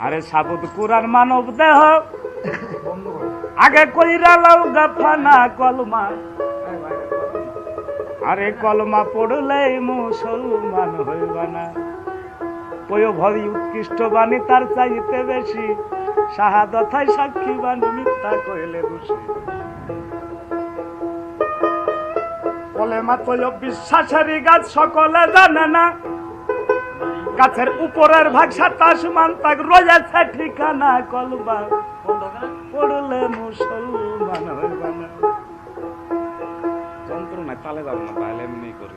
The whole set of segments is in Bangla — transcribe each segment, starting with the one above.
আরে সাবুত কুরআন মানব দেহ আগে কইরা লাও গাফানা কলমা আরে কলমা পড়লে মুসলমান হইবা না কয়ো ভয় উৎকৃষ্ট বাণী তার চাইতে বেশি শাহাদাতায় সাক্ষী বাণী মিথ্যা কইলে দোষী কলেমা কয়ো বিশ্বাসেরই গাছ সকলে জানে না গাছের উপরের ভাগ 27 মান তাক রয়েছে ঠিকানা কলমা পড়লে মুসলমান হইবা না যন্ত্রণায় তালে যাবো না তাহলে এমনি করে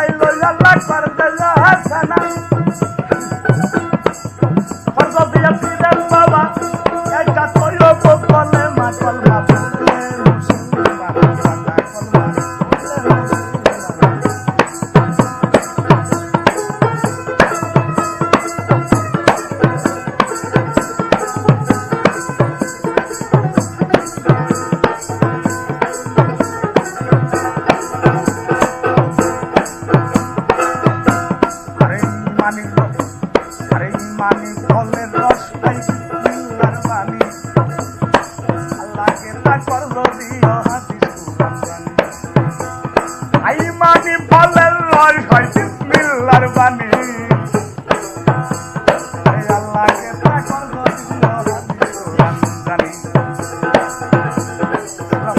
চাইলো আল্লাহ করতে হাসানা ফরজ দিয়া ফিরে বাবা এটা তোয় বলে মা কলমা পড়লে মুসলমান বান্দা কলমা মানি ফলের রস খাই মিল্লার বাণী আল্লাহকে তা করলো দিও হাদিস কুরআন জানি আই মানি ফলের রস খাই মিল্লার বাণী আরে আল্লাহকে তা করলো দিও হাদিস কুরআন জানি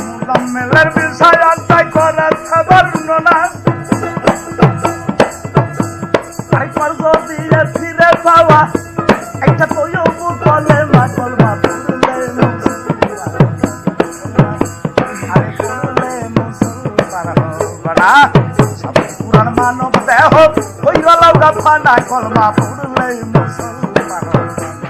মুজাম্মিলের বিষয় তাই করা বর্ণনা আই করলো দিয়ে ফিরে পাওয়া একটা তোয় বলে মা কলমা পড়লে আরে পড়লে মুসলমান হবানা সব পুরাণ মানব দেহ ওই গলাও গাফানা কলমা পড়লে মুসলমান হবানা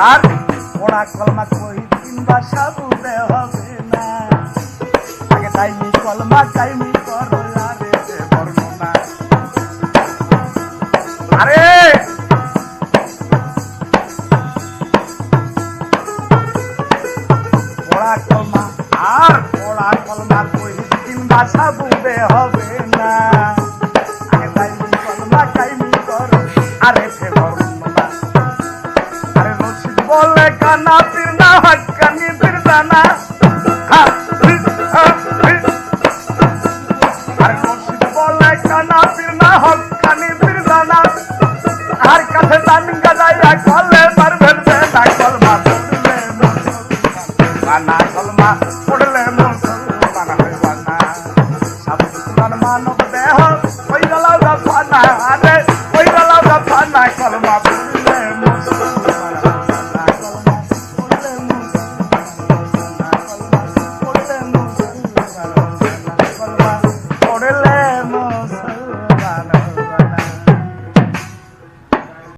আর ওরা কলমা কই কিংবা সাবুতে হবে না আগে তাইমি কলমা কাইমি করো আরে যে বর্ণনা আরে ওরা কলমা আর ওরা কলমা কই কিংবা সাবুতে হবে না আগে তাইমি কলমা কাইমি করো আরে যে বর্ণনা বলে কানা পীর না হক্কানি পীর দানা